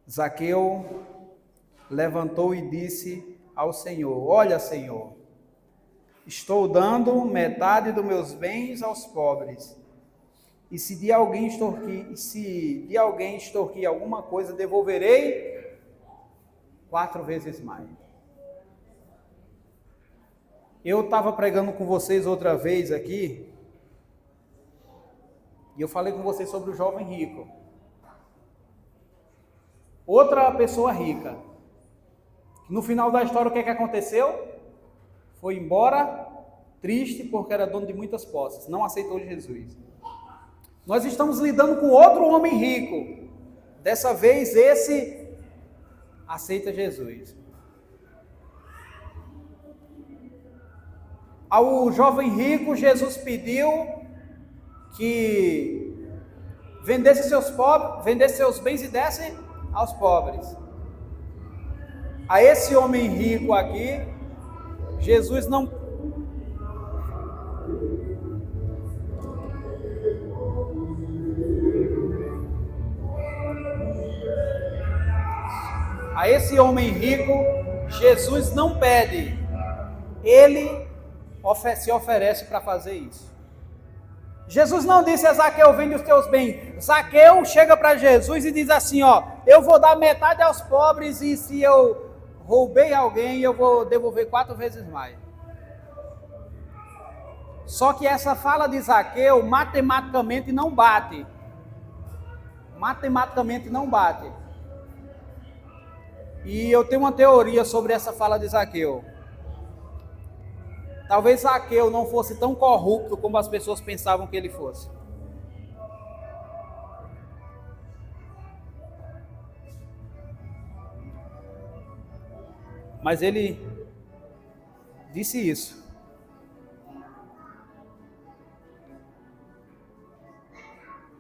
Zaqueu levantou e disse ao Senhor, olha, Senhor, estou dando metade dos meus bens aos pobres, e se de alguém extorquir alguma coisa, devolverei 4 vezes mais. Eu estava pregando com vocês outra vez aqui, e eu falei com vocês sobre o jovem rico. Outra pessoa rica. No final da história, o que aconteceu? Foi embora, triste, porque era dono de muitas posses, não aceitou Jesus. Nós estamos lidando com outro homem rico. Dessa vez, esse aceita Jesus. Ao jovem rico, Jesus pediu que vendesse seus bens e desse aos pobres. A esse homem rico aqui, Jesus não... A esse homem rico, Jesus não pede. Ele se oferece para fazer isso. Jesus não disse a Zaqueu, vende os teus bens. Zaqueu chega para Jesus e diz assim, ó, eu vou dar metade aos pobres e se eu roubei alguém, eu vou devolver 4 vezes mais. Só que essa fala de Zaqueu matematicamente não bate. Matematicamente não bate. E eu tenho uma teoria sobre essa fala de Zaqueu. Talvez Zaqueu não fosse tão corrupto como as pessoas pensavam que ele fosse. Mas ele disse isso.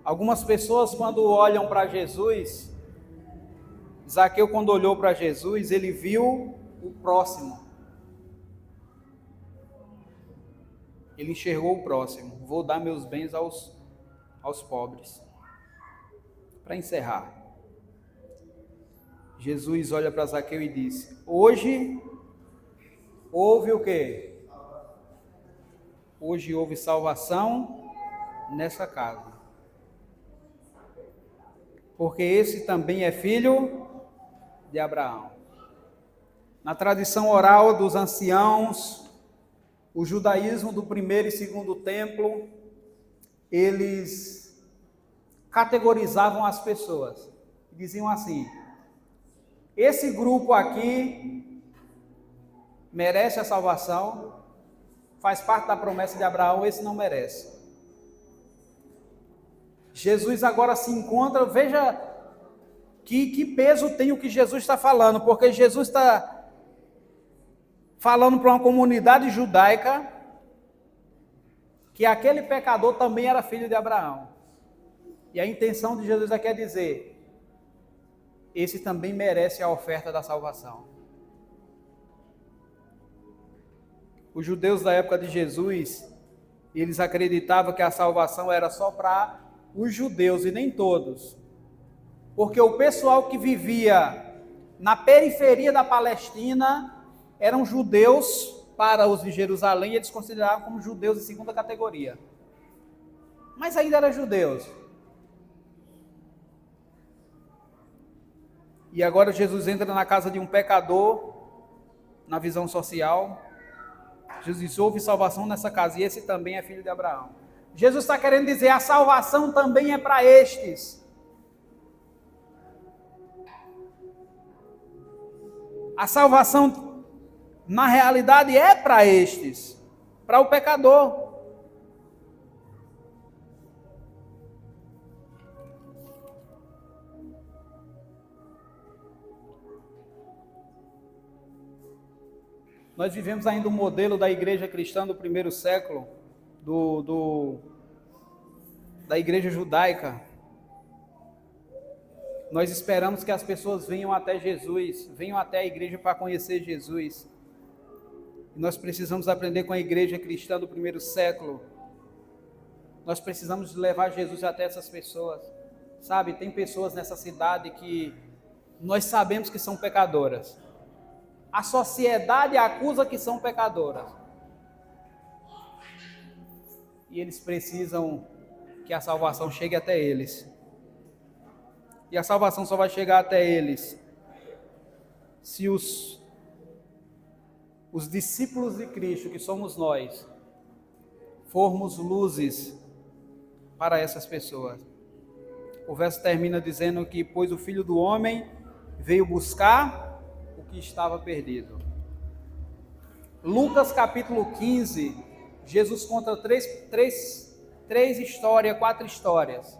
Algumas pessoas, quando olham para Jesus, Zaqueu, quando olhou para Jesus, ele viu o próximo. Ele enxergou o próximo. Vou dar meus bens aos pobres. Para encerrar, Jesus olha para Zaqueu e diz: hoje houve o quê? Hoje houve salvação nessa casa. Porque esse também é filho de Abraão. Na tradição oral dos anciãos, o judaísmo do primeiro e segundo templo, eles categorizavam as pessoas. Diziam assim: esse grupo aqui merece a salvação, faz parte da promessa de Abraão, esse não merece. Jesus agora se encontra, veja que peso tem o que Jesus está falando, porque Jesus está falando para uma comunidade judaica que aquele pecador também era filho de Abraão. E a intenção de Jesus aqui é dizer: esse também merece a oferta da salvação. Os judeus da época de Jesus, eles acreditavam que a salvação era só para os judeus e nem todos. Porque o pessoal que vivia na periferia da Palestina eram judeus para os de Jerusalém, e eles consideravam como judeus de segunda categoria. Mas ainda eram judeus. E agora Jesus entra na casa de um pecador, na visão social. Jesus diz: houve salvação nessa casa, e esse também é filho de Abraão. Jesus está querendo dizer: a salvação também é para estes. A salvação, na realidade, é para estes, para o pecador. Nós vivemos ainda um modelo da igreja cristã do primeiro século, da igreja judaica. Nós esperamos que as pessoas venham até Jesus, venham até a igreja para conhecer Jesus. E nós precisamos aprender com a igreja cristã do primeiro século. Nós precisamos levar Jesus até essas pessoas. Sabe, tem pessoas nessa cidade que nós sabemos que são pecadoras. A sociedade acusa que são pecadoras. E eles precisam que a salvação chegue até eles. E a salvação só vai chegar até eles se os discípulos de Cristo, que somos nós, formos luzes para essas pessoas. O verso termina dizendo que: pois o Filho do Homem veio buscar o que estava perdido. Lucas capítulo 15, Jesus conta quatro histórias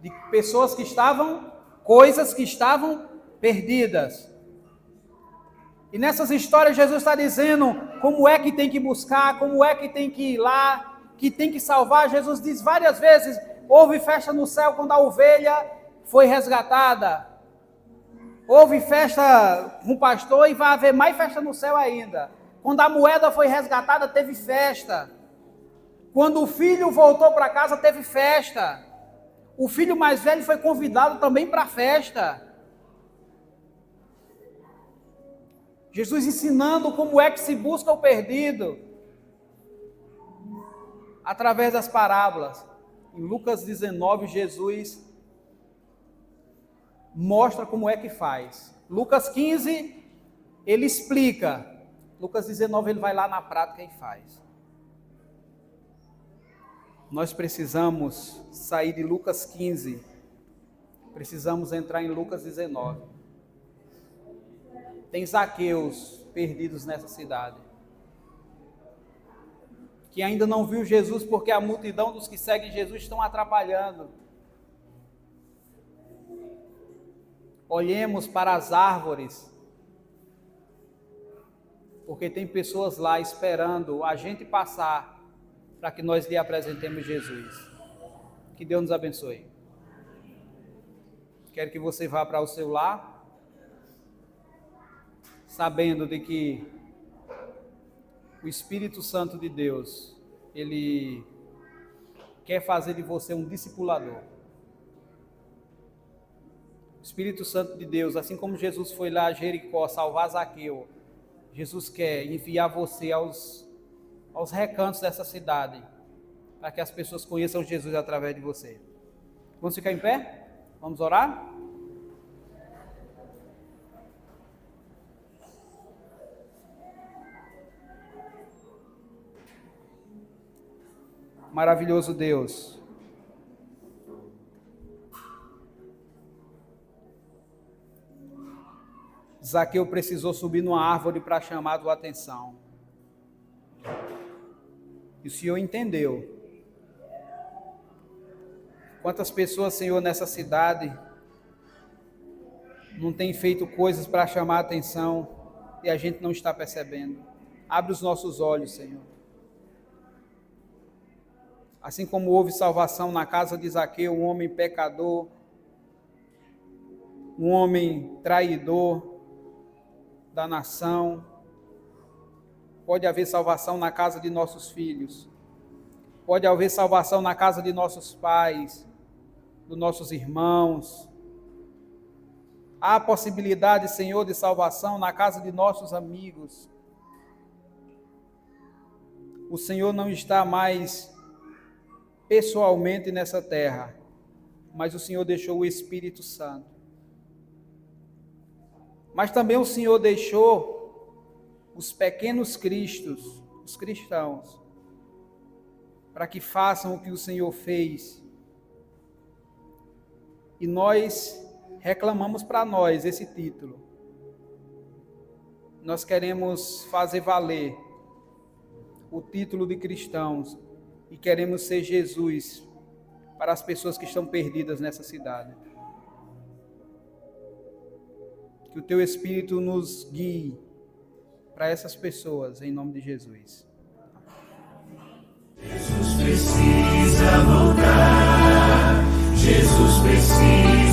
de pessoas que estavam, coisas que estavam perdidas. E nessas histórias Jesus está dizendo como é que tem que buscar, como é que tem que ir lá, que tem que salvar. Jesus diz várias vezes: houve festa no céu quando a ovelha foi resgatada. Houve festa com o pastor e vai haver mais festa no céu ainda. Quando a moeda foi resgatada, teve festa. Quando o filho voltou para casa, teve festa. O filho mais velho foi convidado também para a festa. Jesus ensinando como é que se busca o perdido. Através das parábolas. Em Lucas 19, Jesus mostra como é que faz. Lucas 15, ele explica. Lucas 19, ele vai lá na prática e faz. Nós precisamos sair de Lucas 15. Precisamos entrar em Lucas 19. Tem Zaqueus perdidos nessa cidade, que ainda não viu Jesus porque a multidão dos que seguem Jesus estão atrapalhando. Olhemos para as árvores, porque tem pessoas lá esperando a gente passar para que nós lhe apresentemos Jesus. Que Deus nos abençoe. Quero que você vá para o seu lar, sabendo de que o Espírito Santo de Deus, ele quer fazer de você um discipulador. O Espírito Santo de Deus, assim como Jesus foi lá a Jericó salvar Zaqueu, Jesus quer enviar você aos recantos dessa cidade, para que as pessoas conheçam Jesus através de você. Vamos ficar em pé? Vamos orar? Maravilhoso Deus, Zaqueu precisou subir numa árvore para chamar a tua atenção. E o Senhor entendeu. Quantas pessoas, Senhor, nessa cidade não têm feito coisas para chamar a atenção e a gente não está percebendo. Abre os nossos olhos, Senhor. Assim como houve salvação na casa de Zaqueu, um homem pecador, um homem traidor da nação, pode haver salvação na casa de nossos filhos, pode haver salvação na casa de nossos pais, dos nossos irmãos. Há possibilidade, Senhor, de salvação na casa de nossos amigos. O Senhor não está mais pessoalmente nessa terra, mas o Senhor deixou o Espírito Santo. Mas também o Senhor deixou os pequenos cristos, os cristãos, para que façam o que o Senhor fez. E nós reclamamos para nós esse título. Nós queremos fazer valer o título de cristãos e queremos ser Jesus para as pessoas que estão perdidas nessa cidade. Que o Teu Espírito nos guie para essas pessoas, em nome de Jesus. Jesus precisa voltar, Jesus precisa